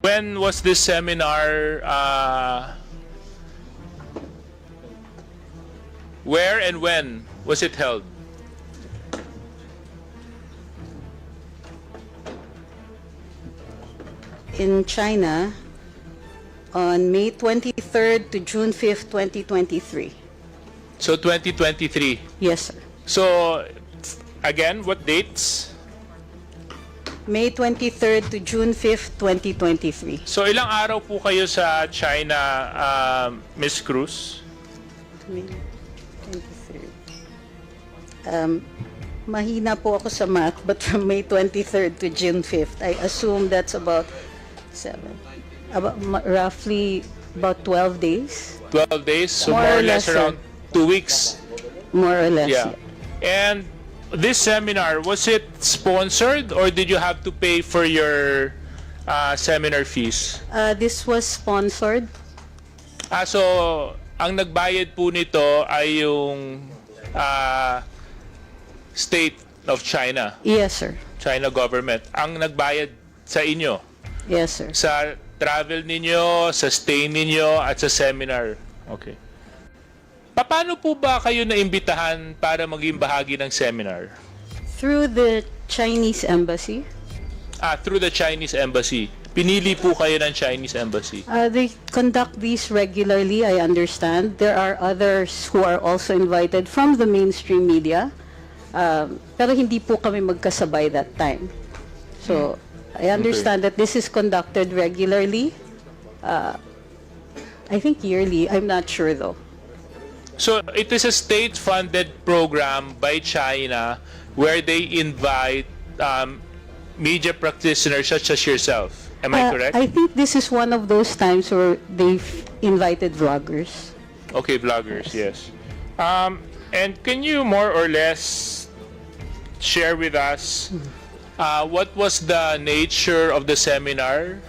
When was this seminar? Where and when was it held? In China on May 23rd to June 5th, 2023. So 2023. Yes, sir. So again, what dates? May 23rd to June 5th, 2023. So ilang araw po kayo sa China, Miss Cruz? May 23rd. Mahina po ako sa math, but from May 23rd to June 5th, I assume that's about roughly about 12 days. 12 days, so More more or or less less, around 2 weeks. More or less. Yeah. And this seminar, was it sponsored or did you have to pay for your seminar fees? This was sponsored. So ang nagbayad po nito ay yung state of China, Yes, sir. China government. Ang nagbayad sa inyo, Yes, sir. sa travel ninyo, sa stay ninyo, at sa seminar. Okay. Paano po ba kayo naimbitahan para maging bahagi ng seminar? Through the Chinese embassy. Through the Chinese embassy. Pinili po kayo ng Chinese embassy. They conduct these regularly, I understand. There are others who are also invited from the mainstream media. Pero hindi po kami magkasabay that time. So, I understand that this is conducted regularly. I think yearly. I'm not sure though. So it is a state-funded program by China where they invite media practitioners such as yourself. Am I correct? I think this is one of those times where they've invited vloggers. Okay, vloggers, yes. And can you more or less share with us what was the nature of the seminar?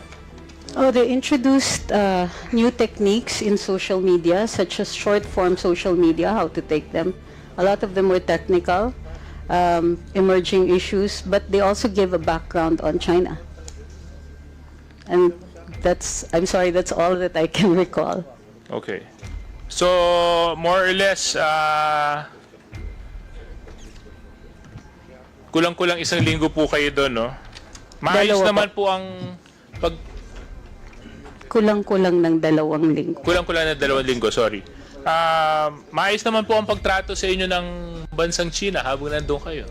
Oh, they introduced new techniques in social media, such as short-form social media, how to take them. A lot of them were technical, emerging issues, but they also gave a background on China. And I'm sorry, that's all that I can recall. Okay. So, more or less, kulang-kulang isang linggo po kayo doon, no? Maayos Dalawa naman po ang Kulang-kulang ng 2 linggo. Kulang-kulang na 2 linggo, sorry. Maayos naman po ang pagtrato sa inyo ng bansang China habang nandun kayo.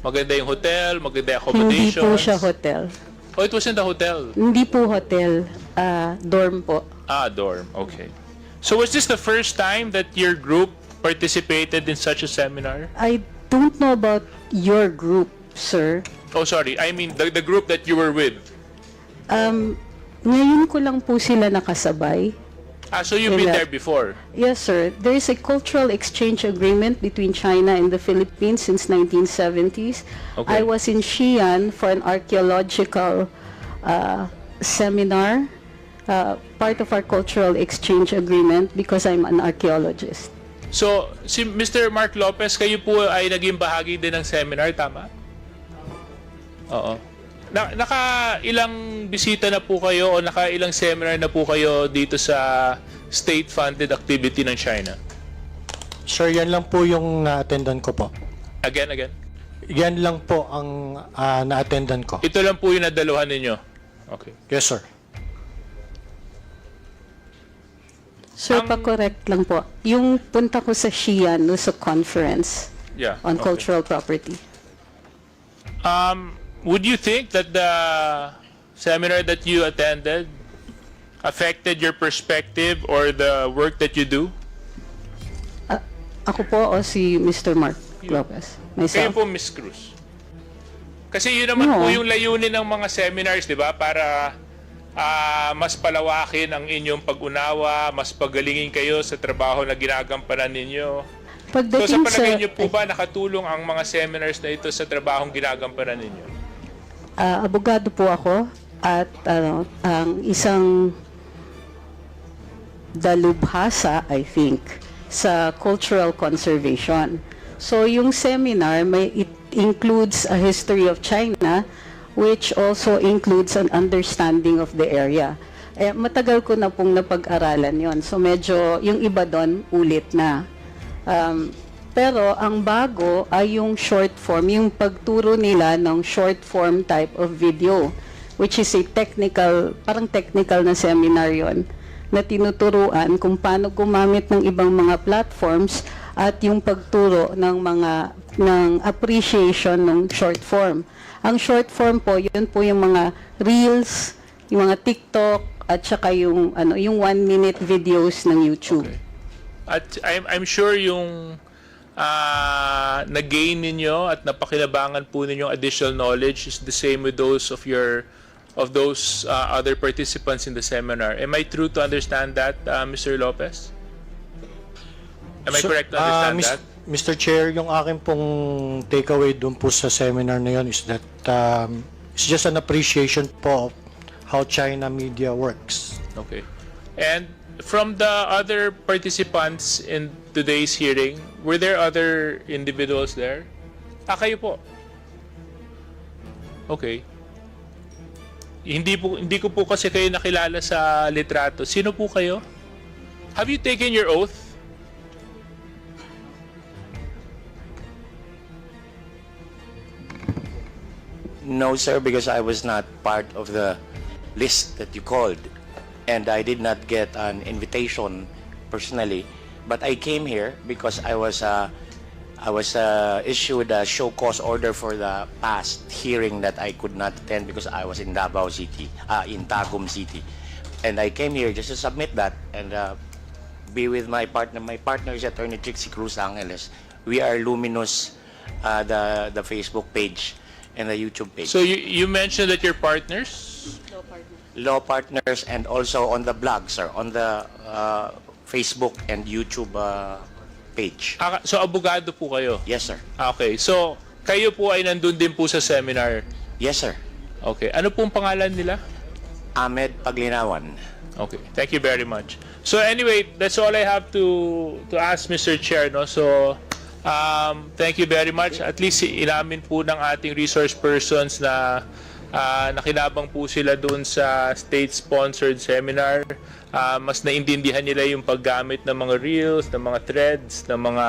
Maganda yung hotel, maganda yung Hindi accommodations. po siya hotel. Oh, it was in the hotel. Hindi po hotel, dorm po. Dorm. Okay. So was this the first time that your group participated in such a seminar? I don't know about your group, sir. Oh, sorry. I mean the group that you were with. Ngayon ko lang po sila nakasabay. So you've been Yeah. there before. Yes, sir. There is a cultural exchange agreement between China and the Philippines since 1970s. Okay. I was in Xi'an for an archaeological seminar, part of our cultural exchange agreement because I'm an archaeologist. So si Mr. Mark Lopez, kayo po ay naging bahagi din ng seminar, tama? Oo. Naka-ilang bisita na po kayo o naka-ilang seminar na po kayo dito sa state-funded activity ng China? Sir, yan lang po yung na-attendan ko po. Again? Yan lang po ang na-attendan ko. Ito lang po yung nadaluhan ninyo? Okay. Yes, sir. Sir, pa-correct lang po. Yung punta ko sa Xi'an was a conference Yeah. on okay. cultural property. Would you think that the seminar that you attended affected your perspective or the work that you do? Ako po o si Mr. Mark Lopez? Kayo Myself? po, Miss Cruz. Kasi yun naman No. po yung layunin ng mga seminars, di ba? Para mas palawakin ang inyong pag-unawa, mas pagalingin kayo sa trabaho na ginagampanan ninyo. So sa Pagdating palagay niyo po ba nakatulong ang mga seminars na ito sa trabahong ginagampanan ninyo? Abogado po ako at ang isang dalubhasa, I think, sa cultural conservation. So yung seminar, it includes a history of China which also includes an understanding of the area. Matagal ko na pong napag-aralan yon. So medyo yung iba doon ulit na. Pero ang bago ay yung short form, yung pagturo nila ng short form type of video, which is a technical, parang technical na seminar yon, na tinuturuan kung paano gumamit ng ibang mga platforms at yung pagturo ng appreciation ng short form. Ang short form po, yun po yung mga reels, yung mga TikTok, at saka yung 1-minute videos ng YouTube. Okay. At I'm sure yung na-gain ninyo at napakinabangan po ninyong additional knowledge is the same with those of those other participants in the seminar. Am I true to understand that, Mr. Lopez? Am I correct to understand that? Mr. Chair, yung akin pong takeaway dun po sa seminar na yun is that it's just an appreciation po of how China media works. Okay. And from the other participants in today's hearing, were there other individuals there? Kayo po. Okay. Hindi ko po kasi kayo nakilala sa litrato. Sino po kayo? Have you taken your oath? No, sir, because I was not part of the list that you called, and I did not get an invitation personally. But I came here because I was issued a show cause order for the past hearing that I could not attend because I was in Davao City, in Tagum City, and I came here just to submit that and be with my partner. My partner is Attorney Trixie Cruz Angeles. We are Luminous, the Facebook page and the YouTube page. So you mentioned that you're partners? Law partners, and also on the blog, sir, on the Facebook and YouTube page. So abogado po kayo? Yes, sir. Okay. So kayo po ay nandun din po sa seminar? Yes, sir. Okay. Ano pong pangalan nila? Ahmed Paglinawan. Okay. Thank you very much. So anyway, that's all I have to ask, Mr. Chair. No? So thank you very much. At least inamin po ng ating resource persons na nakinabang po sila doon sa state-sponsored seminar. Mas naintindihan nila yung paggamit ng mga reels, ng mga threads, ng mga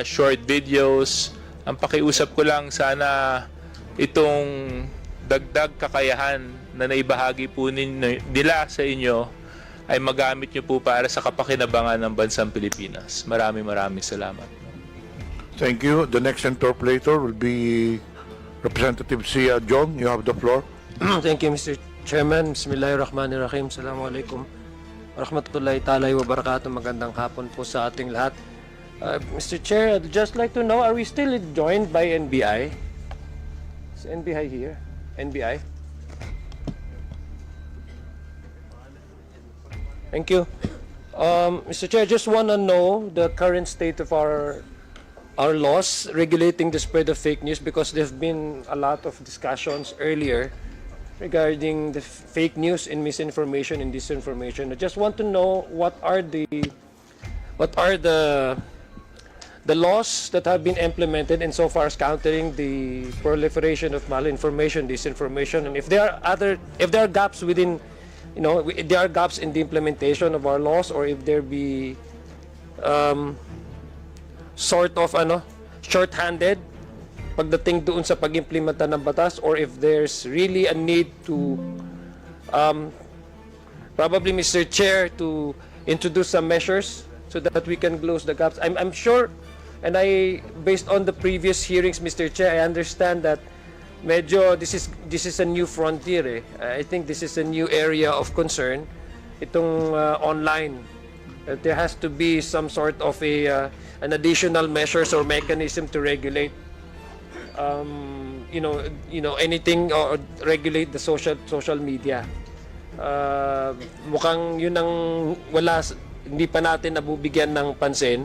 short videos. Ang pakiusap ko lang, sana itong dagdag kakayahan na naibahagi po nila sa inyo ay magamit nyo po para sa kapakinabangan ng bansang Pilipinas. Maraming salamat. Thank you. The next interpolator will be Representative Sia John. You have the floor. Thank you, Mr. Chairman. Bismillahirrahmanirrahim. Assalamualaikum warahmatullahi ta'ala wa barakatuh. Magandang hapon po sa ating lahat. Mr. Chair, I'd just like to know, are we still joined by NBI? Is NBI here? NBI? Thank you. Mr. Chair, just want to know the current state of our laws regulating the spread of fake news, because there have been a lot of discussions earlier regarding the fake news and misinformation and disinformation. I just want to know what are the laws that have been implemented insofar as countering the proliferation of malinformation, disinformation, and if there are gaps within, if there are gaps in the implementation of our laws, or if there be sort of short-handed pagdating doon sa pag-implementa ng batas, or if there's really a need to probably, Mr. Chair, to introduce some measures so that we can close the gaps. I'm sure, and based on the previous hearings, Mr. Chair, I understand that medyo this is a new frontier. I think this is a new area of concern, itong online. There has to be some sort of an additional measures or mechanism to regulate anything, or regulate the social media. Mukhang yun ang hindi pa natin nabubigyan ng pansin.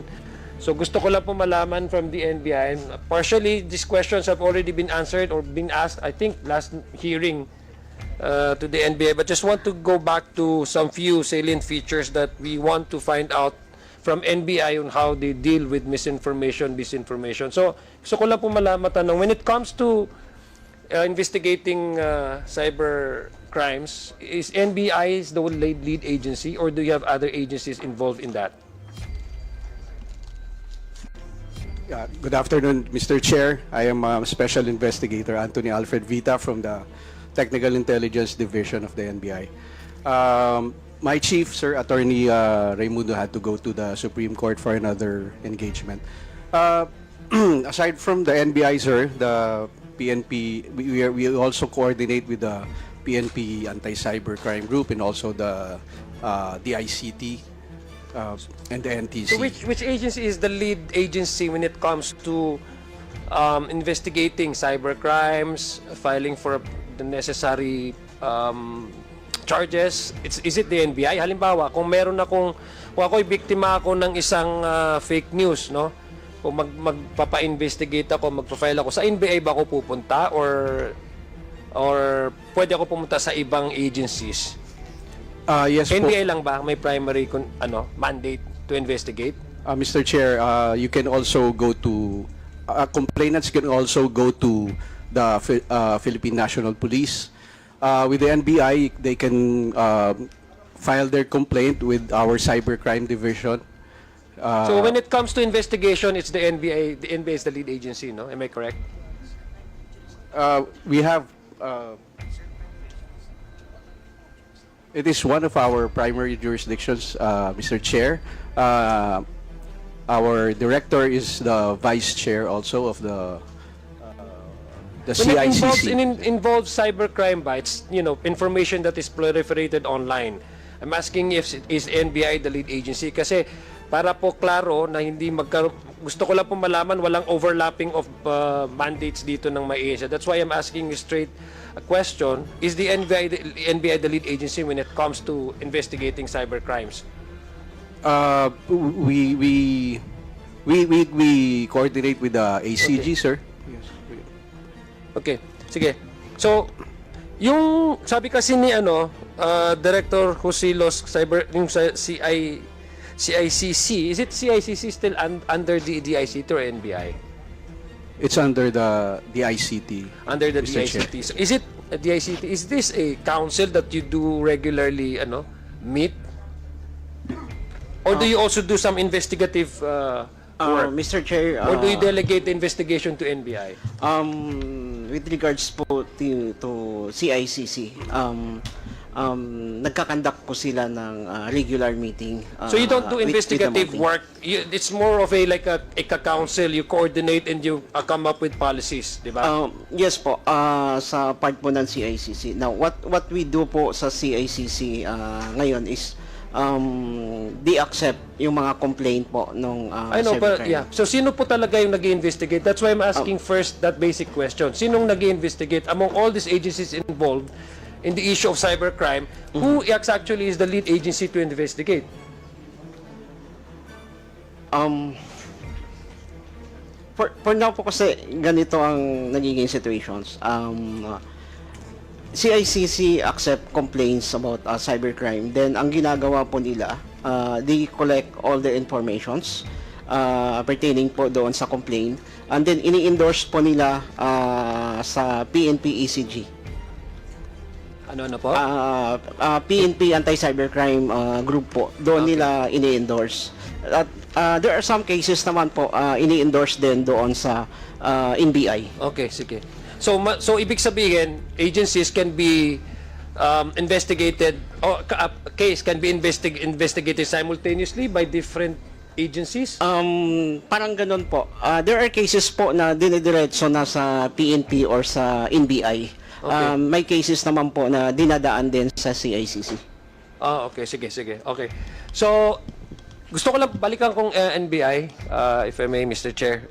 So gusto ko lang po malaman from the NBI, and partially these questions have already been answered or been asked, I think, last hearing to the NBI, but just want to go back to some few salient features that we want to find out from NBI on how they deal with misinformation, disinformation. So gusto ko lang po matanong, when it comes to investigating cyber crimes, is NBI the lead agency, or do you have other agencies involved in that? Good afternoon, Mr. Chair. I am Special Investigator Anthony Alfred Vita from the Technical Intelligence Division of the NBI. My chief, Sir Attorney Raimundo, had to go to the Supreme Court for another engagement. Aside from the NBI, sir, the PNP, we also coordinate with the PNP Anti-Cybercrime Group and also the ICT and the NTC. So which agency is the lead agency when it comes to investigating cyber crimes, filing for the necessary charges? Is it the NBI? Halimbawa, kung ako'y biktima ako ng isang fake news, no? Kung magpapa-investigate ako, magpa-file ako, sa NBI ba ako pupunta or pwede ako pumunta sa ibang agencies? Yes po. NBI lang ba may primary mandate to investigate? Mr. Chair, you can also go to complainants can also go to the Philippine National Police. With the NBI, they can file their complaint with our cybercrime division. So when it comes to investigation, it's the NBI. The NBI is the lead agency, no? Am I correct? We have it is one of our primary jurisdictions, Mr. Chair. Our director is the vice chair also of the When it CICC. involves cybercrime bites, information that is proliferated online. I'm asking if is NBI the lead agency kasi para po klaro na hindi gusto ko lang po malaman walang overlapping of mandates dito ng MAESA. That's why I'm asking you straight a question. Is the NBI the lead agency when it comes to investigating cyber crimes? We coordinate with the ACG, Okay. sir. Okay, sige. So, yung sabi kasi ni Director Husilos yung sa CICC, is it CICC still under the DICT or NBI? It's under the ICT. Under the Mr. Chair. DICT. So, is it a DICT? Is this a council that you do regularly meet? Or do you also do some investigative work? Mr. Chair, Or do you delegate the investigation to NBI? with regards po to CICC, nagkakandak po sila ng regular meeting. So you don't do with the investigative meeting. work. It's more of a council. You coordinate and you come up with policies, di ba? Yes po, sa part po ng CICC. Now, what we do po sa CICC ngayon is they accept yung mga complaint po nung I know, but cybercrime. yeah. So sino po talaga yung nag-investigate? That's why I'm asking first that basic question. Sinong nag-investigate among all these agencies involved in the issue of cybercrime? Who actually is the lead agency to investigate? For now po kasi ganito ang nagiging situations. CICC accept complaints about cybercrime. Then, ang ginagawa po nila, they collect all the informations pertaining po doon sa complaint. And then, ini-endorse po nila sa PNP ECG. Ano po? PNP Anti-Cybercrime Group po. Doon nila ini-endorse. At there are some cases naman po ini-endorse din doon sa NBI. Okay, sige. So ibig sabihin, agencies can be investigated, or a case can be investigated simultaneously by different agencies? Parang ganun po. There are cases po na dinidiretso na sa PNP or sa NBI. Okay. May cases naman po na dinadaan din sa CICC. Okay, sige. Okay. So, gusto ko lang balikan kong NBI, if I may, Mr. Chair.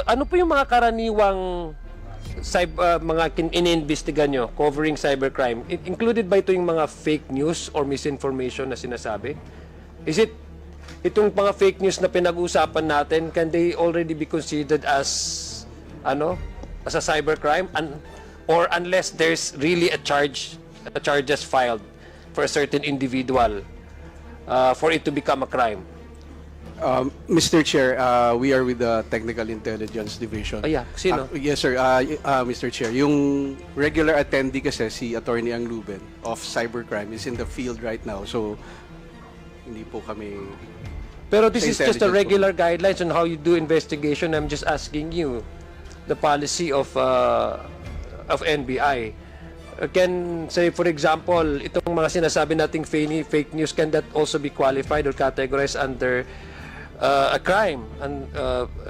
Ano po yung mga karaniwang mga iniimbestigan nyo covering cybercrime? Included ba ito yung mga fake news or misinformation na sinasabi? Is it itong mga fake news na pinag-uusapan natin, can they already be considered as a cybercrime, or unless there's really a charges filed for a certain individual for it to become a crime? Mr. Chair, we are with the Technical Intelligence Division. Oh, yeah. Sino? Yes, sir. Mr. Chair, yung regular attendee kasi si Attorney Ang Luben of Cybercrime is in the field right now. So, hindi po kami... Pero this Sa is just a intelligence regular guidelines on how you do investigation. I'm just asking you the policy of NBI. Can say, for example, itong mga sinasabi nating fake news, can that also be qualified or categorized under a crime, and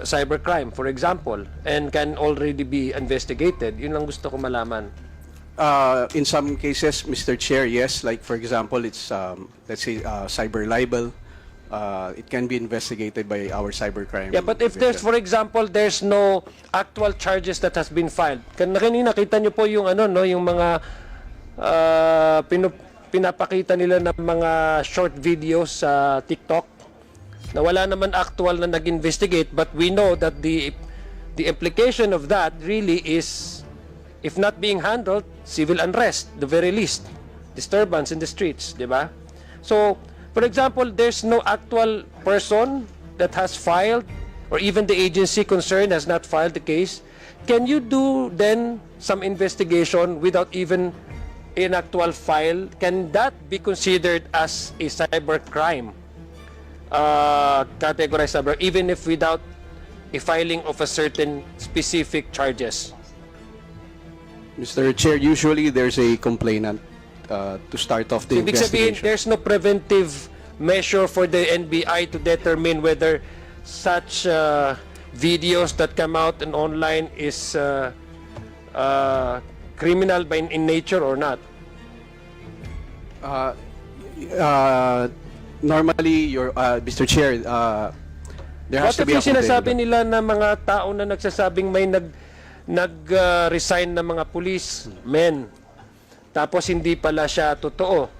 cybercrime, for example, and can already be investigated? Yun lang gusto ko malaman. In some cases, Mr. Chair, yes. Like, for example, it's, let's say, cyber libel. It can be investigated by our cybercrime. Yeah, but if there's, division. for example, there's no actual charges that has been filed. Kanina nakita niyo po yung ano, no, yung mga pinapakita nila ng mga short videos sa TikTok na wala naman actual na nag-investigate, but we know that the implication of that really is, if not being handled, civil unrest, the very least, disturbance in the streets, di ba? So, for example, there's no actual person that has filed, or even the agency concerned has not filed the case. Can you do then some investigation without even an actual file? Can that be considered as a cybercrime? Categorized cyber, even if without a filing of a certain specific charges? Mr. Chair, usually there's a complainant to start off the Ibig sabihin, investigation. there's no preventive measure for the NBI to determine whether such videos that come out and online is criminal in nature or not. Normally, Mr. Chair, there has What to if be a yung sinasabi complainant. nila na mga tao na nagsasabing may nag-resign na mga police men, tapos hindi pala siya totoo?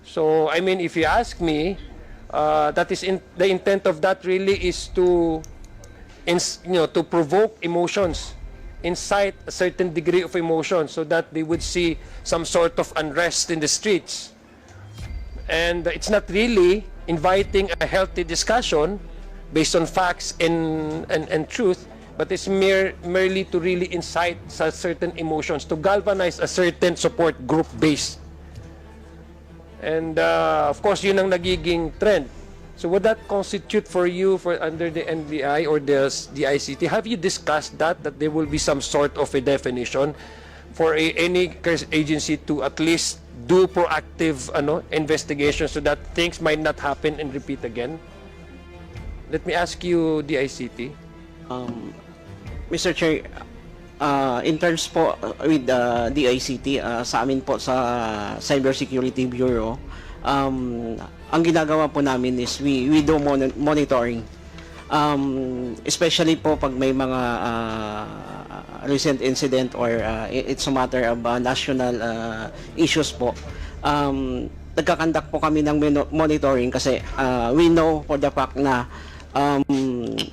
So, I mean, if you ask me, that is the intent of that really is to, to provoke emotions, incite a certain degree of emotion, so that they would see some sort of unrest in the streets. And it's not really inviting a healthy discussion based on facts and truth, but it's merely to really incite certain emotions, to galvanize a certain support group base. And of course, yun ang nagiging trend. So would that constitute for you under the NBI or the ICT? Have you discussed that there will be some sort of a definition for any agency to at least do proactive investigation so that things might not happen and repeat again? Let me ask you, the ICT. Mr. Chair, in terms po with the DICT, sa amin po sa Cybersecurity Bureau, ang ginagawa po namin is we do monitoring. Especially po pag may mga recent incident or it's a matter of national issues po. Nagkakandak po kami ng monitoring kasi we know for the fact na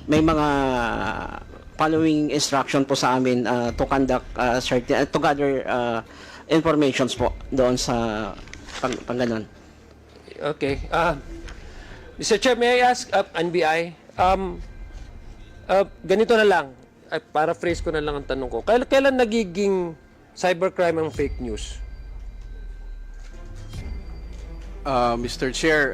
may mga following instruction po sa amin to conduct certain to gather informations po doon sa pang ganun. Okay. Mr. Chair, may I ask NBI? Ganito na lang. Paraphrase ko na lang ang tanong ko. Kailan nagiging cybercrime ang fake news? Mr. Chair,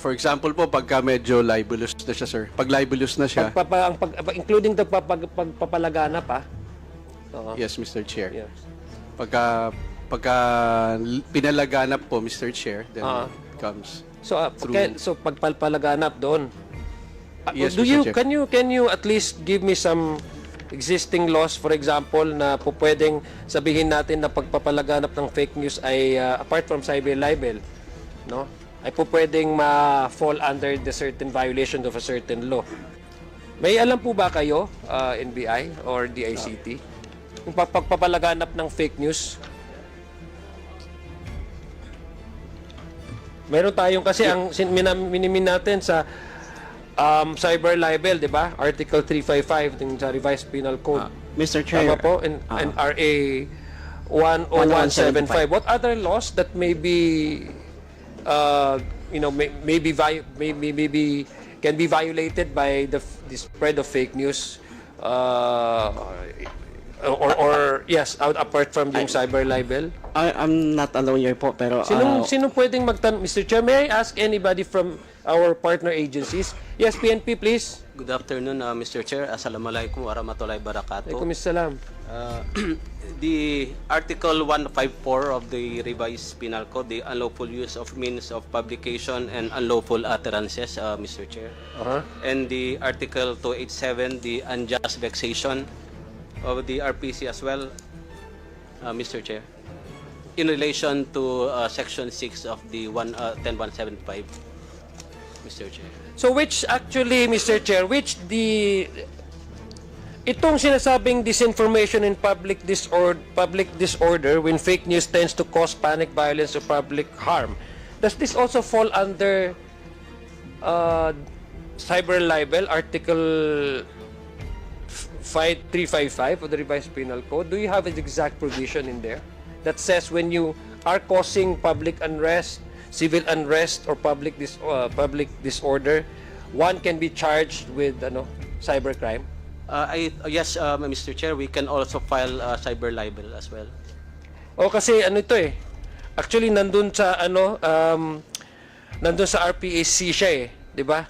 for example po, pagka medyo libelous na siya, sir. Pag libelous na siya, Including the pagpapalaganap, pa? Oo. yes, Mr. Chair. Yes. Pagka pinalaganap po, Mr. Chair, then it comes. So, so pagpapalaganap doon. Yes, Do Mr. you Chair. can you at least give me some existing laws, for example, na po pwedeng sabihin natin na pagpapalaganap ng fake news ay apart from cyber libel, no? Ay po pwedeng ma-fall under the certain violation of a certain law. May alam po ba kayo, NBI or DICT, yung pagpapalaganap ng fake news? Meron tayong kasi ang minimin natin sa cyber libel, di ba? Article 355 ng sa Revised Penal Code. Mr. Chair, Tama po? And RA 10175. What other laws that may be maybe can be violated by the spread of fake news, or yes, apart from yung cyber libel. I'm not a lawyer po, pero Sino pwedeng magtanong, Mr. Chair? May I ask anybody from our partner agencies? Yes, PNP, please. Good afternoon, Mr. Chair. Assalamualaikum warahmatullahi wabarakatuh. Alaikum salam. The Article 154 of the Revised Penal Code, the unlawful use of means of publication and unlawful utterances, Mr. Chair. And the Article 287, the unjust vexation of the RPC as well, Mr. Chair, in relation to Section 6 of the 10175, Mr. Chair. So which actually, Mr. Chair, itong sinasabing disinformation and public disorder when fake news tends to cause panic, violence, or public harm, does this also fall under cyber libel, Article 355 of the Revised Penal Code? Do you have an exact provision in there that says when you are causing public unrest, civil unrest, or public disorder, one can be charged with cybercrime? Yes, Mr. Chair, we can also file cyber libel as well. O kasi ito eh. Actually nandun sa RPAC siya eh, 'di ba?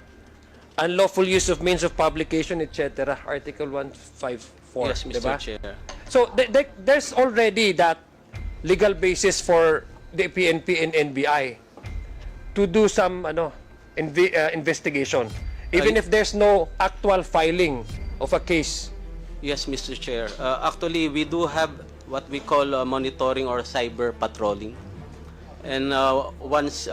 Unlawful use of means of publication, etc. Article 154, Yes, 'di Mr. ba? Chair. So there's already that legal basis for the PNP and NBI to do some investigation, even if there's no actual filing of a case. Yes, Mr. Chair. Actually, we do have what we call monitoring or cyber patrolling. And once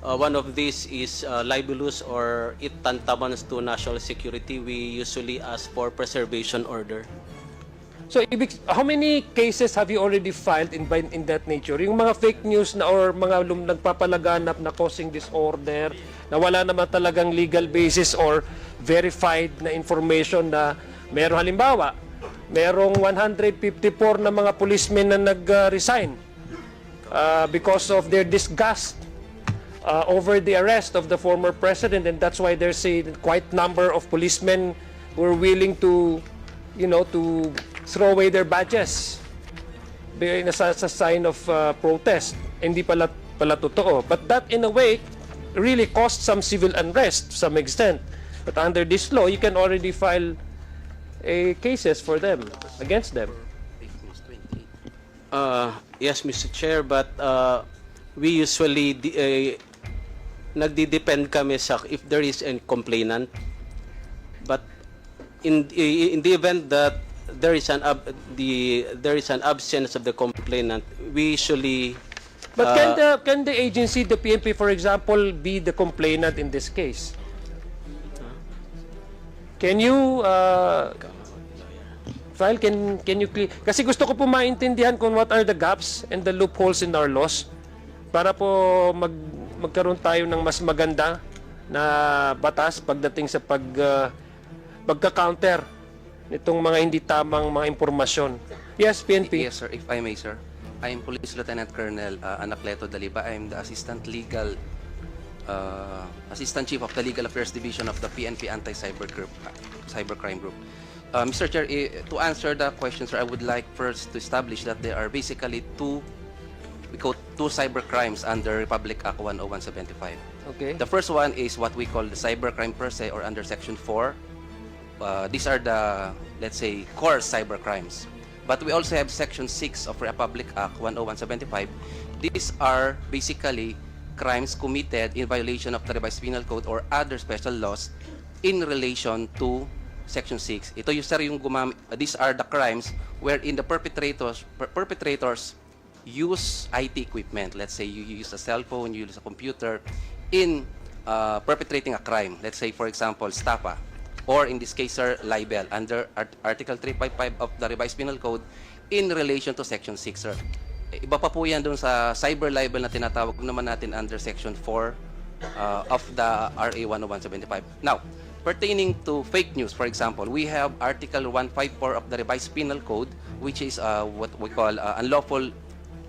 one of these is libelous or it tantamount to national security, we usually ask for preservation order. So, how many cases have you already filed in that nature? Yung mga fake news na or mga nagpapalaganap na causing disorder, na wala naman talagang legal basis or verified na information na meron, halimbawa, merong 154 na mga policemen na nag-resign because of their disgust over the arrest of the former president, and that's why there's a quite number of policemen who are willing to throw away their badges sa sign of protest. Hindi pala totoo. But that in a way really caused some civil unrest to some extent. But under this law, you can already file cases for them, against them. Yes, Mr. Chair, but we usually nagdi-depend kami sa if there is a complainant. But in the event that there is an absence of the complainant, we usually. But can the agency, the PNP, for example, be the complainant in this case? Can you file? Can you clear? Kasi gusto ko po maintindihan kung what are the gaps and the loopholes in our laws para po magkaroon tayo ng mas maganda na batas pagdating sa pagka-counter nitong mga hindi tamang mga impormasyon. Yes, PNP. Yes, sir. If I may, sir. I am Police Lieutenant Colonel Anacleto Daliba. I am the Assistant Chief of the Legal Affairs Division of the PNP Cybercrime Group. Mr. Chair, to answer the question, sir, I would like first to establish that there are basically two cybercrimes under Republic Act 10175. Okay. The first one is what we call the cybercrime per se, or under Section 4. These are the, let's say, core cybercrimes. But we also have Section 6 of Republic Act 10175. These are basically crimes committed in violation of the Revised Penal Code or other special laws in relation to Section 6. Ito yung, sir, these are the crimes wherein the perpetrators use IT equipment. Let's say you use a cell phone, you use a computer in perpetrating a crime. Let's say, for example, stapa. Or in this case, sir, libel under Article 355 of the Revised Penal Code in relation to Section 6, sir. Iba pa po yan doon sa cyber libel na tinatawag naman natin under Section 4 of the RA 10175. Now, pertaining to fake news, for example, we have Article 154 of the Revised Penal Code, which is what we call unlawful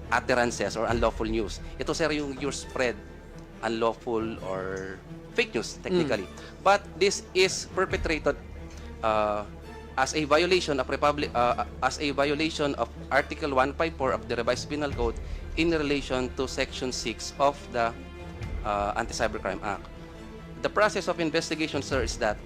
utterances or unlawful news. Ito, sir, yung spread unlawful or fake news technically. But this is perpetrated as a violation of Article 154 of the Revised Penal Code in relation to Section 6 of the Anti-Cybercrime Act. The process of investigation, sir, is that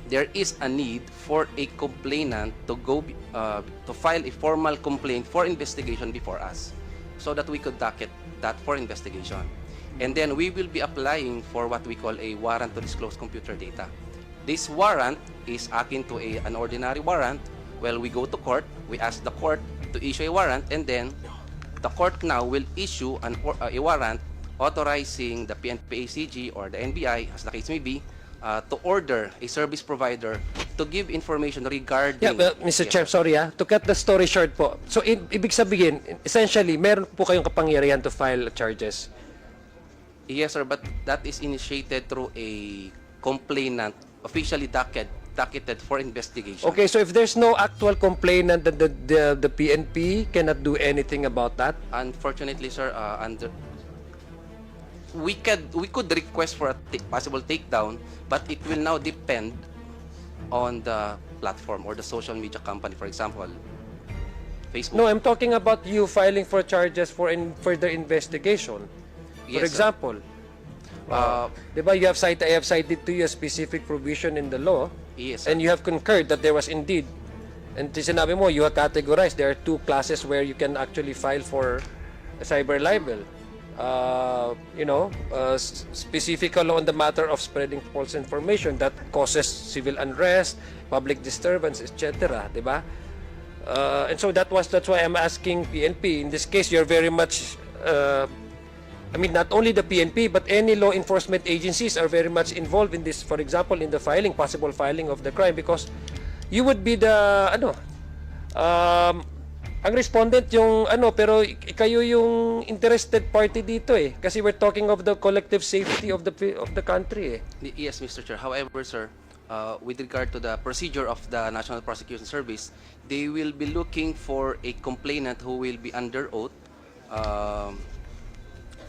there is a need for a complainant to to file a formal complaint for investigation before us, so that we could docket that for investigation. And then we will be applying for what we call a warrant to disclose computer data. This warrant is akin to an ordinary warrant. Well, we go to court, we ask the court to issue a warrant, and then the court now will issue a warrant authorizing the PNP-ACG or the NBI, as the case may be, to order a service provider to give information regarding... Yeah, well, Mr. Chair, sorry to cut the story short po. So, ibig sabihin, essentially, meron po kayong kapangyarihan to file charges. Yes, sir, but that is initiated through a complainant, officially docketed for investigation. Okay, so if there's no actual complainant, the PNP cannot do anything about that? Unfortunately, sir, we could request for a possible takedown, but it will now depend on the platform or the social media company, for example, Facebook. No, I'm talking about you filing for charges for further investigation. Yes, For sir. example, diba, I have cited to you a specific provision in the law, Yes, sir. and you have concurred that there was indeed, and sinabi mo, you have categorized, there are two classes where you can actually file for a cyber libel. Specifically on the matter of spreading false information that causes civil unrest, public disturbance, etc. Diba? And so that's why I'm asking PNP. In this case, you're very much, not only the PNP, but any law enforcement agencies are very much involved in this, for example, in the possible filing of the crime, because you would be the, ang respondent yung pero kayo yung interested party dito kasi we're talking of the collective safety of the country Yes, Mr. Chair. However, sir, with regard to the procedure of the National Prosecution Service, they will be looking for a complainant who will be under oath,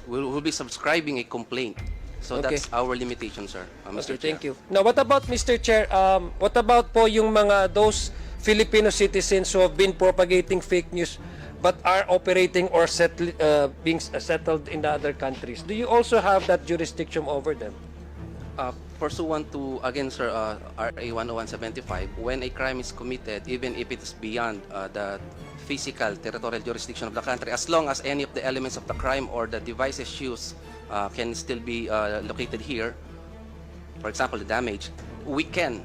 will be subscribing a complaint. So Okay. that's our limitation, sir. Mr. Okay, thank Chair. you. Now, what about, Mr. Chair, what about po yung those Filipino citizens who have been propagating fake news but are operating or being settled in the other countries? Do you also have that jurisdiction over them? Pursuant to, again, sir, RA 10175, when a crime is committed, even if it is beyond the physical territorial jurisdiction of the country, as long as any of the elements of the crime or the devices used can still be located here, for example, the damage, we can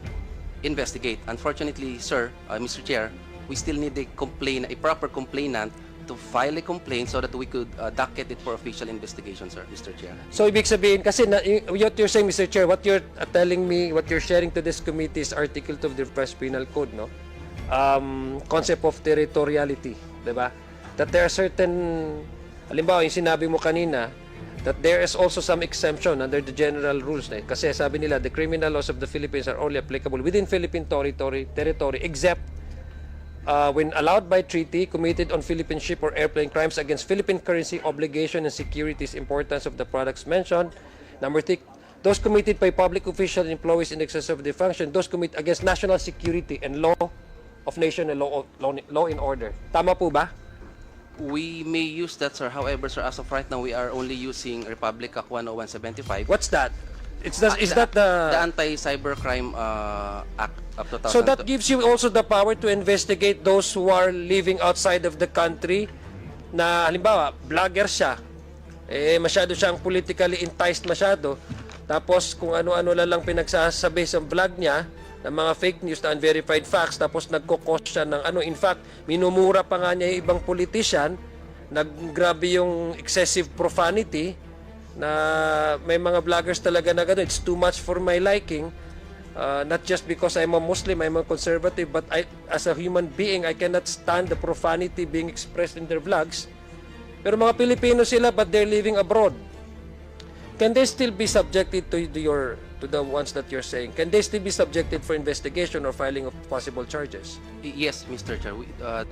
investigate. Unfortunately, sir, Mr. Chair, we still need a proper complainant to file a complaint so that we could docket it for official investigation, sir, Mr. Chair. So, ibig sabihin, kasi what you're saying, Mr. Chair, what you're telling me, what you're sharing to this committee is Article 2 of the Revised Penal Code, no? Concept of territoriality, diba? That there are certain, halimbawa, yung sinabi mo kanina, that there is also some exemption under the general rules. Kasi sabi nila, the criminal laws of the Philippines are only applicable within Philippine territory except when allowed by treaty, committed on Philippine ship or airplane, crimes against Philippine currency, obligation and securities, importance of the products mentioned. Number 3, those committed by public officials and employees in excess of their function, those committed against national security and law of nation and law and order. Tama po ba? We may use that, sir. However, sir, as of right now, we are only using Republic Act 10175. What's that? Is that the Anti-Cybercrime Act of 2000? So that gives you also the power to investigate those who are living outside of the country na halimbawa, vlogger siya, masyado siyang politically enticed masyado, tapos kung ano-ano lang pinagsasabi sa vlog niya, ng mga fake news na unverified facts, tapos nagkukos siya ng in fact, minumura pa nga niya yung ibang politician, naggrabe yung excessive profanity, na may mga vloggers talaga na gano'n, it's too much for my liking, not just because I'm a Muslim, I'm a conservative, but as a human being, I cannot stand the profanity being expressed in their vlogs. Pero mga Pilipino sila, but they're living abroad. Can they still be subjected to your to the ones that you're saying, can they still be subjected for investigation or filing of possible charges? Yes, Mr. Chair.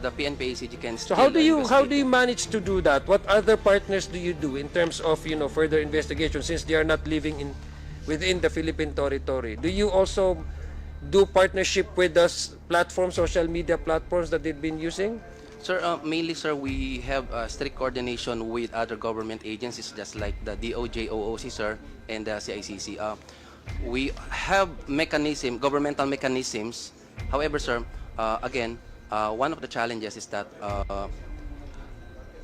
The PNP ACG can So still how do you investigate. manage to do that? What other partners do you do in terms of further investigation since they are not living within the Philippine territory? Do you also do partnership with the platforms, social media platforms that they've been using? Sir, mainly, sir, we have strict coordination with other government agencies, just like the DOJ, OOC, sir, and the CICC. We have governmental mechanisms. However, sir, again, one of the challenges is that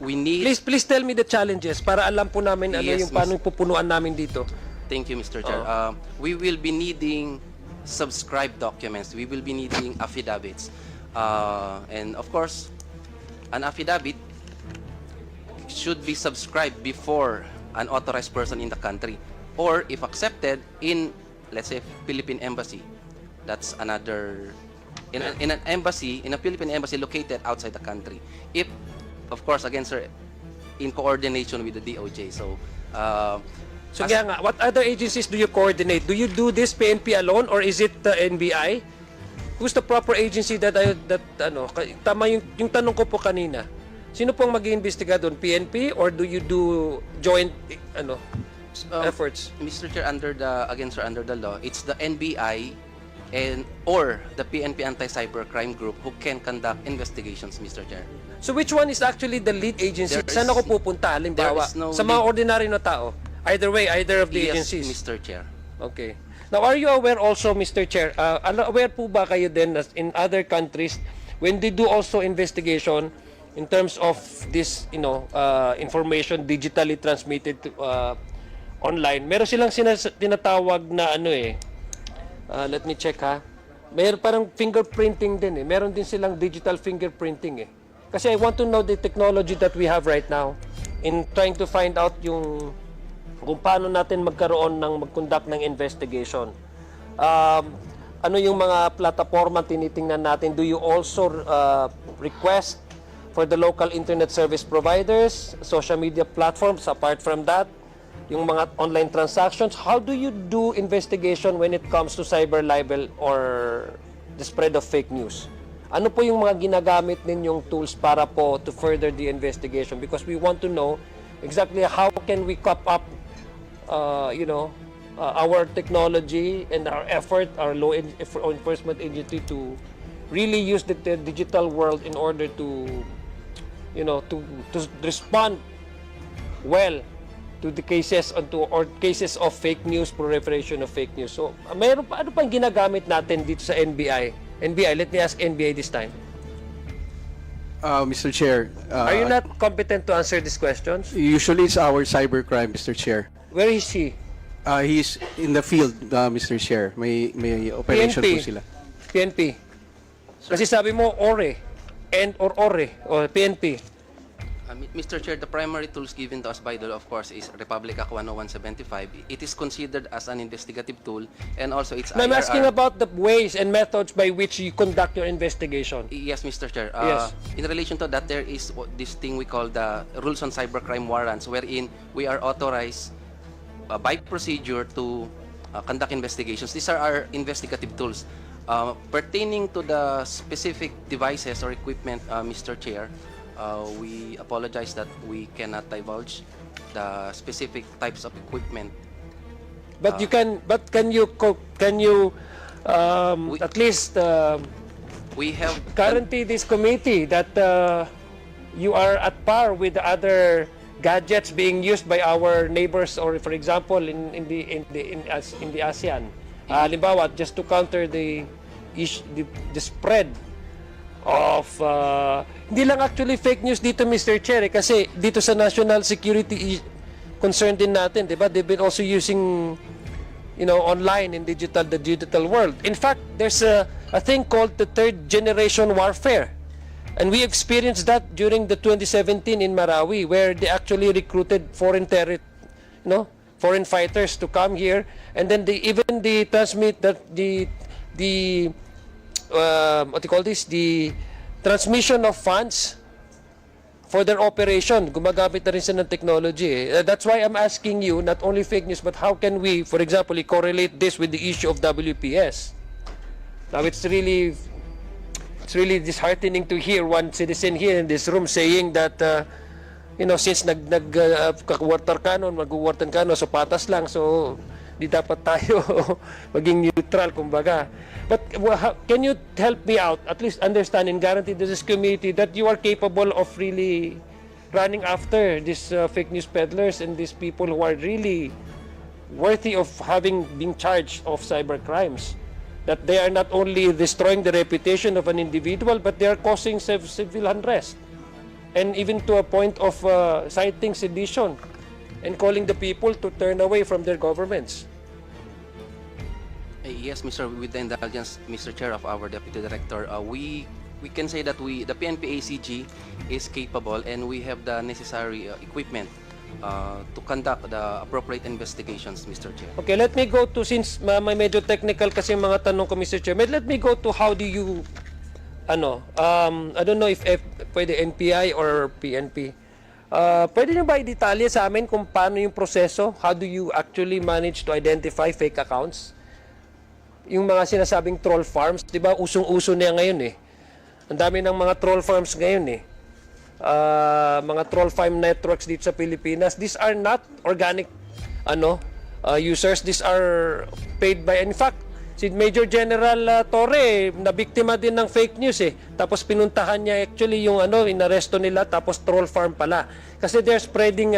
we need... Please tell me the challenges para alam po namin ano Yes, yung paano pupunuan namin dito. Thank you, Mr. Chair. We will be needing subscribed documents. We will be needing affidavits. And of course, an affidavit should be subscribed before an authorized person in the country, or if accepted in, let's say, Philippine Embassy. That's another, in an embassy, in a Philippine embassy located outside the country. If, of course, again, sir, in coordination with the DOJ. So, So kaya nga, what other agencies do you coordinate? Do you do this PNP alone or is it the NBI? Who's the proper agency tama yung tanong ko po kanina. Sino pong mag-iimbestiga doon? PNP or do you do joint efforts? Mr. Chair, under the law, it's the NBI or the PNP Anti-Cybercrime Group who can conduct investigations, Mr. Chair. So which one is actually the lead agency? There Saan is- ako pupunta? Halimbawa, there is no sa mga lead- ordinary na tao. Either way, either of the Yes, agencies. Mr. Chair. Okay. Now, are you aware also, Mr. Chair, aware po ba kayo din na in other countries, when they do also investigation in terms of this, information digitally transmitted to, online, meron silang tinatawag na let me check ha. Meron parang fingerprinting din eh. Meron din silang digital fingerprinting eh. Kasi I want to know the technology that we have right now in trying to find out kung paano natin mag-conduct ng investigation. Ano yung mga plataforma tinitingnan natin? Do you also request for the local internet service providers, social media platforms, apart from that, yung mga online transactions? How do you do investigation when it comes to cyber libel or the spread of fake news? Ano po yung mga ginagamit ninyong tools para po to further the investigation? Because we want to know exactly how can we cop up our technology and our effort, our law enforcement agency to really use the digital world in order to respond well to the cases or cases of fake news, proliferation of fake news. So, ano pang ginagamit natin dito sa NBI? NBI, let me ask NBI this time. Mr. Chair, Are you not competent to answer these questions? usually it's our cybercrime, Mr. Chair. Where is he? He's in the field, Mr. Chair. May operation po sila. PNP. Kasi sabi mo, ORE. Or PNP. Mr. Chair, the primary tools given to us by the law, of course, is Republic Act 10175. It is considered as an investigative tool, and also it's No, I'm IRR. asking about the ways and methods by which you conduct your investigation. Yes, Mr. Chair. Yes. In relation to that, there is this thing we call the rules on cybercrime warrants, wherein we are authorized by procedure to conduct investigations. These are our investigative tools. Pertaining to the specific devices or equipment, Mr. Chair, we apologize that we cannot divulge the specific types of equipment. But can you at least We have guarantee this committee that you are at par with the other gadgets being used by our neighbors, or for example in the ASEAN. Halimbawa, just to counter the spread of hindi lang actually fake news dito, Mr. Chair, kasi dito sa national security concern din natin, di ba? They've been also using online in the digital world. In fact, there's a thing called the third generation warfare. And we experienced that during the 2017 in Marawi, where they actually recruited foreign fighters to come here, and then they transmit that the transmission of funds for their operation. Gumagamit na rin sila ng technology. That's why I'm asking you, not only fake news, but how can we, for example, correlate this with the issue of WPS? Now, it's really disheartening to hear one citizen here in this room saying that, since water cannon, mag-water cannon, so patas lang, so di dapat tayo maging neutral, kumbaga. But can you help me out, at least understand and guarantee to this committee that you are capable of really running after these fake news peddlers and these people who are really worthy of being charged of cyber crimes? That they are not only destroying the reputation of an individual, but they are causing civil unrest. And even to a point of citing sedition and calling the people to turn away from their governments. Yes, Mr. With the indulgence, Mr. Chair, of our Deputy Director, we can say that the PNP-ACG is capable and we have the necessary equipment to conduct the appropriate investigations, Mr. Chair. Okay, let me go to, since may medyo technical kasi yung mga tanong ko, Mr. Chair, let me go to how do you, I don't know if pwede NPI or PNP. Pwede nyo ba i-detalye sa amin kung paano yung proseso? How do you actually manage to identify fake accounts? Yung mga sinasabing troll farms, di ba, usong-uso niya ngayon eh. Ang dami ng mga troll farms ngayon eh. Mga troll farm networks dito sa Pilipinas. These are not organic users. These are paid by, in fact, si Major General Torre, nabiktima din ng fake news eh. Tapos pinuntahan niya actually yung inaresto nila, tapos troll farm pala. Kasi they're spreading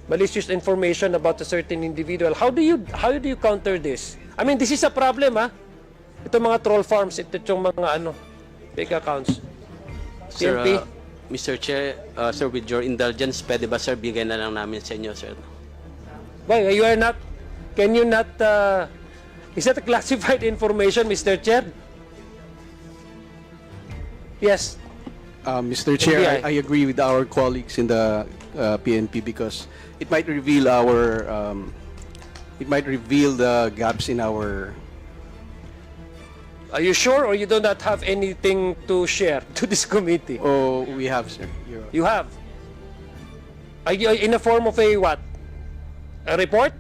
malicious information about a certain individual. How do you counter this? I mean, this is a problem, ha? Ito mga troll farms, ito yung mga fake accounts. Sir, PNP? Mr. Chair, sir, with your indulgence, pwede ba, sir, bigyan na lang namin sa inyo, sir? Why, can you not, is that classified information, Mr. Chair? Yes. Mr. Chair, NBI. I agree with our colleagues in the PNP because it might reveal the gaps in our. Are you sure, or you do not have anything to share to this committee? Oh, we have, sir. You have? Are you in a form of a what? A report?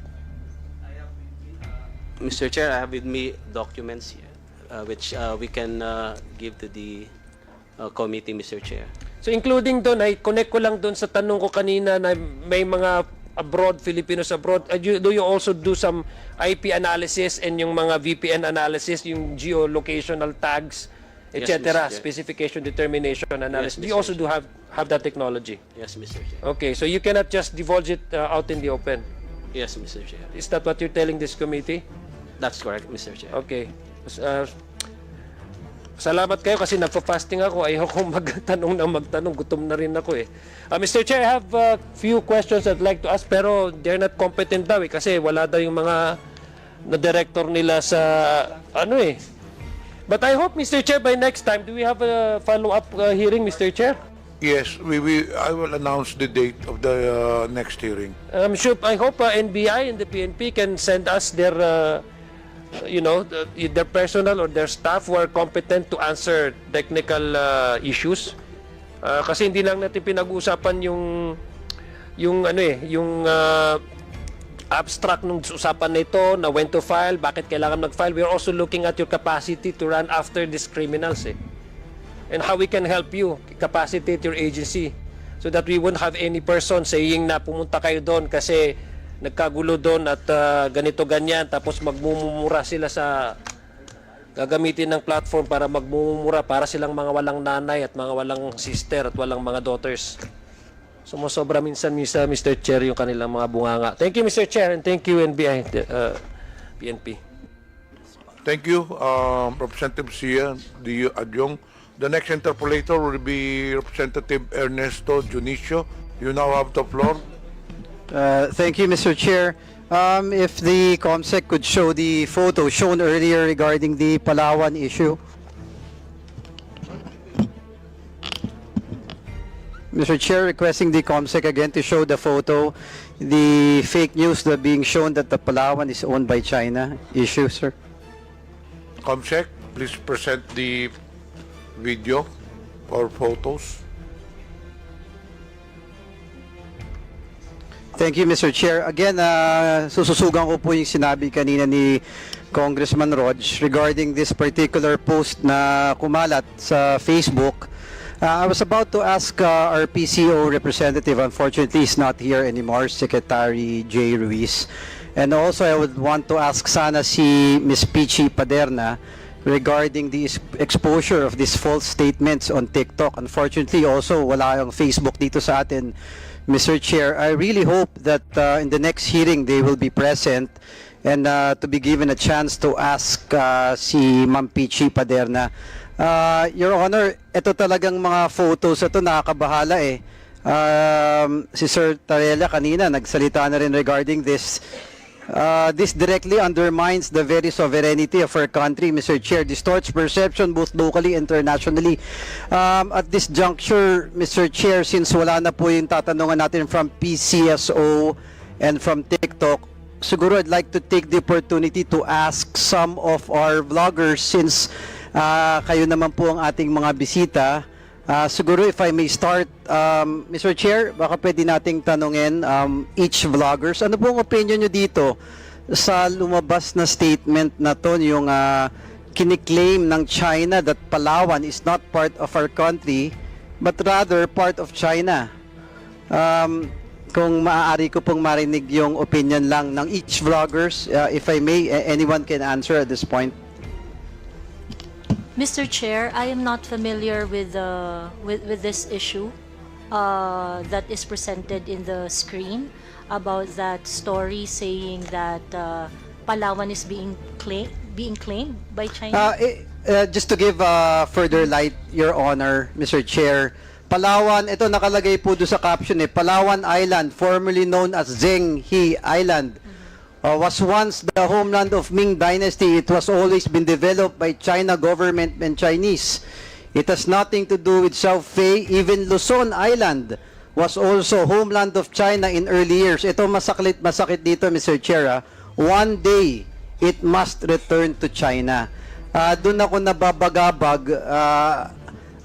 Mr. Chair, I have with me documents here, which we can give to the committee, Mr. Chair. So including doon, ay connect ko lang doon sa tanong ko kanina na may mga abroad, Filipinos abroad. Do you also do some IP analysis and yung mga VPN analysis, yung geolocational tags, Yes, etc., Mr. Chair. specification determination analysis? Yes, Do you Mr. also do have that technology? Yes, Mr. Chair. Okay, so you cannot just divulge it out in the open. Yes, Mr. Chair. Is that what you're telling this committee? That's correct, Mr. Chair. Okay. Salamat kayo kasi nagpa-fasting ako. Ayaw kong magtanong. Gutom na rin ako eh. Mr. Chair, I have a few questions I'd like to ask pero they're not competent daw eh kasi wala daw yung mga na-director nila sa But I hope, Mr. Chair, by next time, do we have a follow-up hearing, Mr. Chair? Yes, I will announce the date of the next hearing. I hope NBI and the PNP can send us their their personnel or their staff who are competent to answer technical issues. Kasi hindi lang natin pinag-uusapan yung abstract nung usapan na ito, na when to file, bakit kailangan mag-file. We're also looking at your capacity to run after these criminals and how we can help you capacitate your agency so that we won't have any person saying na pumunta kayo doon kasi nagkagulo doon at ganito ganyan tapos magmumura sila sa gagamitin ng platform para magmumura para silang mga walang nanay at mga walang sister at walang mga daughters. Sumusobra minsan Mr. Chair yung kanilang mga bunganga. Thank you, Mr. Chair, and thank you NBI PNP. Thank you, Representative Sia, the Adjong. The next interpolator will be Representative Ernesto Junicio. You now have the floor. Thank you, Mr. Chair. If the COMSEC could show the photo shown earlier regarding the Palawan issue. Mr. Chair, requesting the COMSEC again to show the photo, the fake news that being shown that the Palawan is owned by China issue, sir. COMSEC, please present the video or photos. Thank you, Mr. Chair. Again, sususugan ko po yung sinabi kanina ni Congressman Rog regarding this particular post na kumalat sa Facebook. I was about to ask our PCO representative, unfortunately he's not here anymore, Secretary Jay Ruiz. And also I would want to ask sana si Ms. Pichi Paderna regarding the exposure of these false statements on TikTok. Unfortunately also wala yung Facebook dito sa atin, Mr. Chair. I really hope that in the next hearing they will be present and to be given a chance to ask si Ma'am Pichi Paderna. Your Honor, ito talagang mga photos, ito nakakabahala eh. Si Sir Tarella kanina nagsalita na rin regarding this. This directly undermines the very sovereignty of our country, Mr. Chair, distorts perception both locally and internationally. At this juncture, Mr. Chair, since wala na po yung tatanungan natin from PCSO and from TikTok, siguro I'd like to take the opportunity to ask some of our vloggers, since kayo naman po ang ating mga bisita. Siguro if I may start, Mr. Chair, baka pwede nating tanungin each vloggers, ano pong opinion nyo dito sa lumabas na statement na to, yung kiniklaim ng China that Palawan is not part of our country, but rather part of China. Kung maaari ko pong marinig yung opinion lang ng each vloggers, if I may, anyone can answer at this point. Mr. Chair, I am not familiar with this issue that is presented in the screen about that story saying that Palawan is being claimed by China. Just to give further light, Your Honor, Mr. Chair, Palawan, ito nakalagay po doon sa caption eh, Palawan Island, formerly known as Zhenghe Island, was once the homeland of Ming Dynasty. It was always been developed by China government and Chinese. It has nothing to do with Xiaofei. Even Luzon Island was also homeland of China in early years. Ito masakit dito, Mr. Chair. One day, it must return to China. Doon ako nababagabag,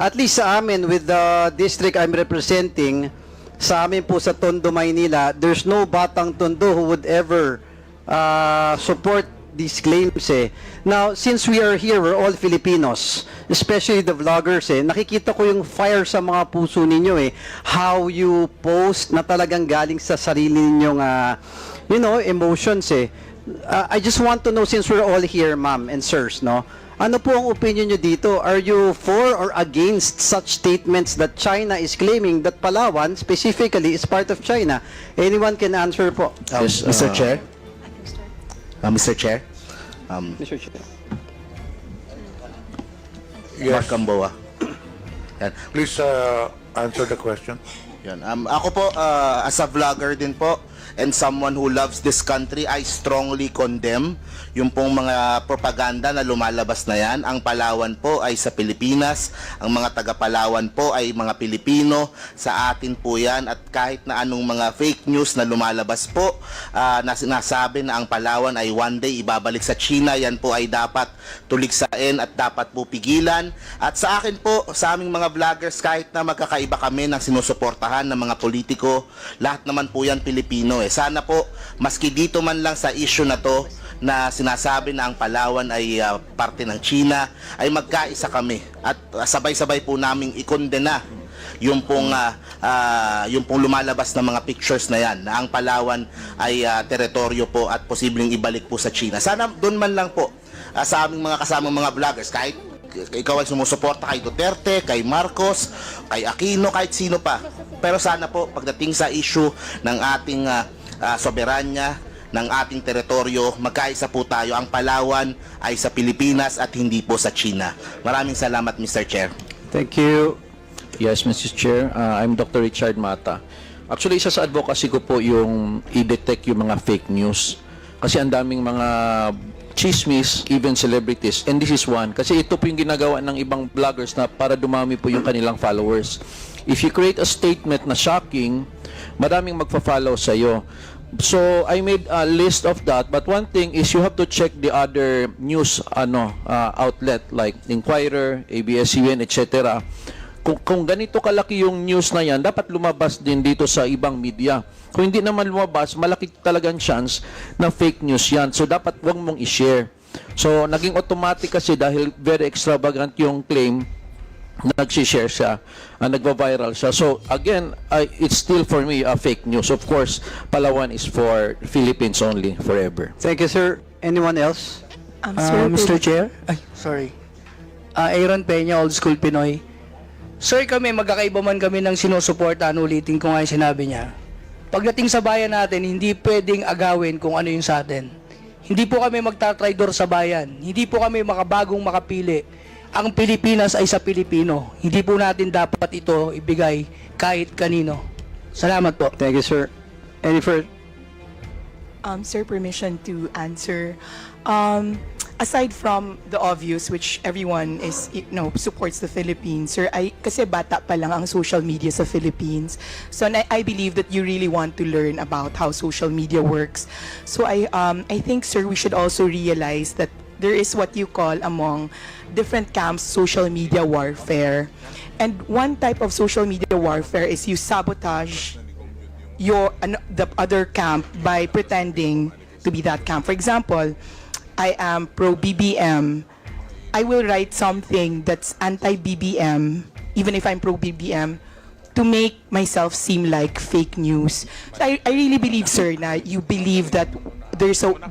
at least sa amin with the district I'm representing, sa amin po sa Tondo, Maynila, there's no batang Tondo who would ever support these claims eh. Now, since we are here, we're all Filipinos, especially the vloggers eh, nakikita ko yung fire sa mga puso ninyo eh, how you post na talagang galing sa sarili ninyong emotions eh. I just want to know, since we're all here, ma'am and sirs, no, ano po ang opinion nyo dito? Are you for or against such statements that China is claiming that Palawan specifically is part of China? Anyone can answer po. Yes, Mr. Chair. Mr. Chair. Mr. Chair. Mark Gamboa. Yan. Please answer the question. Yan. Ako po, as a vlogger din po, and someone who loves this country, I strongly condemn yung pong mga propaganda na lumalabas na yan. Ang Palawan po ay sa Pilipinas, ang mga taga-Palawan po ay mga Pilipino, sa atin po yan, at kahit na anong mga fake news na lumalabas po, na sinasabi na ang Palawan ay one day ibabalik sa China, yan po ay dapat tuligsain at dapat po pigilan. At sa akin po, sa aming mga vloggers, kahit na magkakaiba kami ng sinusuportahan ng mga politiko, lahat naman po yan Pilipino. Sana po, maski dito man lang sa issue na to, na sinasabi na ang Palawan ay parte ng China, ay magkaisa kami at sabay-sabay po naming ikondena yung pong lumalabas na mga pictures na yan, na ang Palawan ay teritoryo po at posibleng ibalik po sa China. Sana doon man lang po sa aming mga kasamang mga vloggers, kahit ikaw ay sumusuporta kay Duterte, kay Marcos, kay Aquino, kahit sino pa, pero sana po pagdating sa issue ng ating soberanya, ng ating teritoryo, magkaisa po tayo. Ang Palawan ay sa Pilipinas at hindi po sa China. Maraming salamat, Mr. Chair. Thank you. Yes, Mr. Chair. I'm Dr. Richard Mata. Actually, isa sa advocacy ko po yung i-detect yung mga fake news. Kasi ang daming mga chismis, even celebrities, and this is one. Kasi ito po yung ginagawa ng ibang vloggers na para dumami po yung kanilang followers. If you create a statement na shocking, maraming magpa-follow sa'yo. So I made a list of that, but one thing is you have to check the other news outlet like Inquirer, ABS-CBN, etc. kung ganito kalaki yung news na yan, dapat lumabas din dito sa ibang media. Kung hindi naman lumabas, malaki talagang chance na fake news yan. So dapat wag mong i-share. So naging automatic kasi dahil very extravagant yung claim, nag-share siya, nagva-viral siya. So again, it's still for me a fake news. Of course, Palawan is for Philippines only, forever. Thank you, sir. Anyone else? Mr. Chair? Ay, sorry. Aaron Peña, Old School Pinoy. Sir, kami, magkakaiba man kami ng sinusuportahan, ulitin ko nga yung sinabi niya. Pagdating sa bayan natin, hindi pwedeng agawin kung ano yung sa atin. Hindi po kami magtatraidor sa bayan. Hindi po kami makabagong makapili. Ang Pilipinas ay sa Pilipino. Hindi po natin dapat ito ibigay kahit kanino. Salamat po. Thank you, sir. Any further? Sir, permission to answer. Aside from the obvious, which everyone is, supports the Philippines, sir, kasi bata pa lang ang social media sa Philippines. So I believe that you really want to learn about how social media works. So I think, sir, we should also realize that there is what you call among different camps social media warfare. And one type of social media warfare is you sabotage the other camp by pretending to be that camp. For example, I am pro-BBM. I will write something that's anti-BBM, even if I'm pro-BBM, to make myself seem like fake news. So I really believe, sir, na you believe that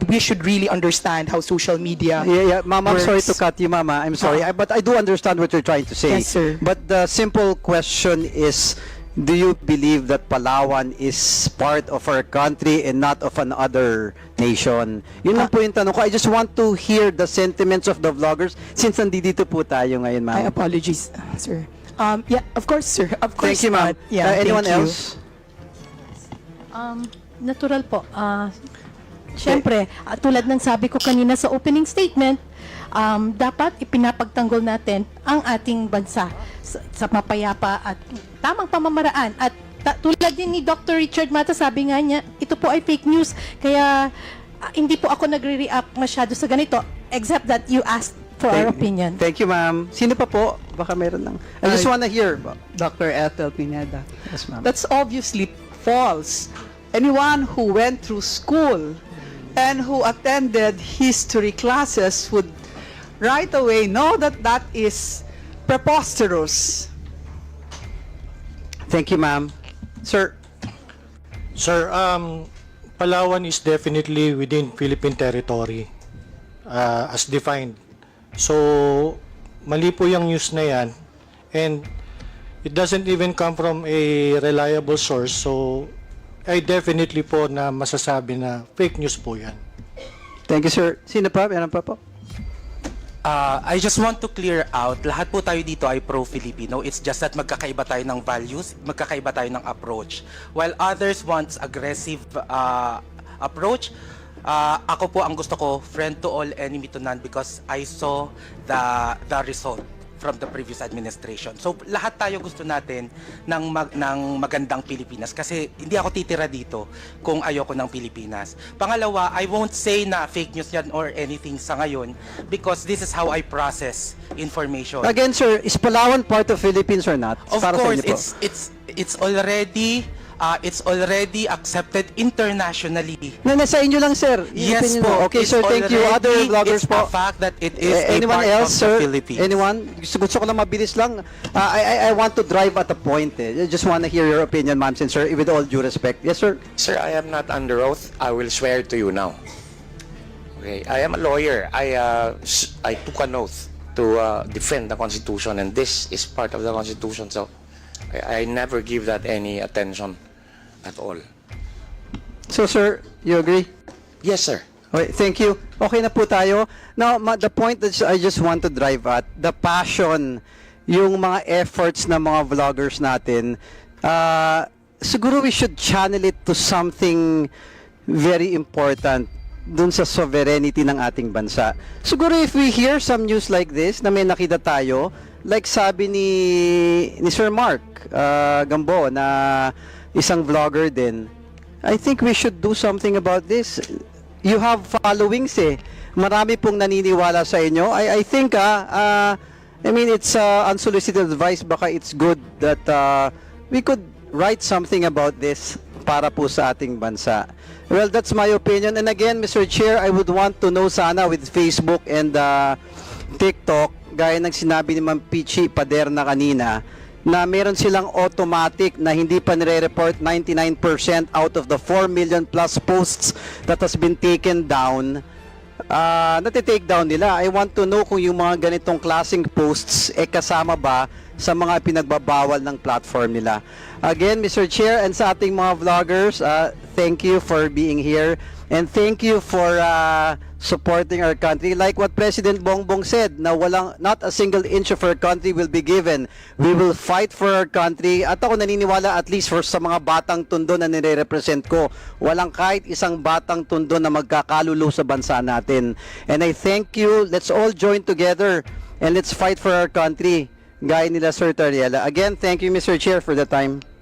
we should really understand how social media Ma'am, I'm works. sorry to cut you, Mama. I'm sorry. But I do understand what you're trying to say. Yes, sir. But the simple question is, do you believe that Palawan is part of our country and not of another nation? Yun lang po yung tanong ko. I just want to hear the sentiments of the vloggers since nandito po tayo ngayon, ma'am. I apologize, sir. Yeah, of course, sir. Of course. Thank you, ma'am. not. Yeah, Anyone thank you. else? Natural po. Siyempre, tulad ng sabi ko kanina sa opening statement, dapat ipinapagtanggol natin ang ating bansa sa mapayapa at tamang pamamaraan. At tulad din ni Dr. Richard Mata, sabi nga niya, ito po ay fake news. Kaya hindi po ako nagre-react masyado sa ganito, except that you asked for our opinion. Thank you, ma'am. Sino pa po? Baka meron lang. I just wanna hear. Dr. Ethel Pineda. Yes, ma'am. That's obviously false. Anyone who went through school and who attended history classes would right away know that that is preposterous. Thank you, ma'am. Sir, Sir, Palawan is definitely within Philippine territory as defined. So, mali po yung news na yan. And it doesn't even come from a reliable source. So, I definitely po na masasabi na fake news po yan. thank you, sir. Sino pa? Meron pa po? I just want to clear out, lahat po tayo dito ay pro-Filipino. It's just that magkakaiba tayo ng values, magkakaiba tayo ng approach. While others want aggressive approach, ako po ang gusto ko, friend to all, enemy to none, because I saw the result from the previous administration. So lahat tayo gusto natin ng magandang Pilipinas kasi hindi ako titira dito kung ayoko ng Pilipinas. Pangalawa, I won't say na fake news yan or anything sa ngayon because this is how I process information. Again, sir, is Palawan part of Philippines or not? Of Para sa course, inyo po. it's already accepted internationally. Sa inyo lang, sir. Yes Opinion po. mo. Okay, sir, thank you. Other vloggers it's po. a fact that it is a Anyone part else, of sir? the Philippines. Anyone? Gusto ko lang mabilis lang. I want to drive at a point. I just want to hear your opinion, ma'am, sir, with all due respect. Yes, sir? Sir, I am not under oath. I will swear to you now. Okay, I am a lawyer. I took an oath to defend the Constitution, and this is part of the Constitution. So I never give that any attention at all. So, sir, you agree? Yes, sir. Okay, thank you. Okay na po tayo. Now, the point that I just want to drive at, the passion, yung mga efforts ng mga vloggers natin, siguro we should channel it to something very important dun sa sovereignty ng ating bansa. Siguro if we hear some news like this, na may nakita tayo, like sabi ni Sir Mark Gambo, na isang vlogger din, I think we should do something about this. You have followings eh. Marami pong naniniwala sa inyo. I think I mean, it's unsolicited advice. Baka it's good that we could write something about this para po sa ating bansa. Well, that's my opinion. And again, Mr. Chair, I would want to know sana with Facebook and TikTok, gaya ng sinabi ni Ma'am Pichi Paderna kanina, na meron silang automatic na hindi pa nire-report 99% out of the 4 million plus posts that has been taken down. Nati-take down nila. I want to know kung yung mga ganitong klaseng posts kasama ba sa mga pinagbabawal ng platform nila. Again, Mr. Chair, and sa ating mga vloggers, thank you for being here and thank you for supporting our country. Like what President Bongbong said, na not a single inch of our country will be given. We will fight for our country. At ako naniniwala, at least for sa mga batang Tondo na nire-represent ko, walang kahit isang batang Tondo na magkakalulu sa bansa natin. And I thank you. Let's all join together and let's fight for our country. Gaya nila Sir Tariela. Again, thank you, Mr. Chair, for the time.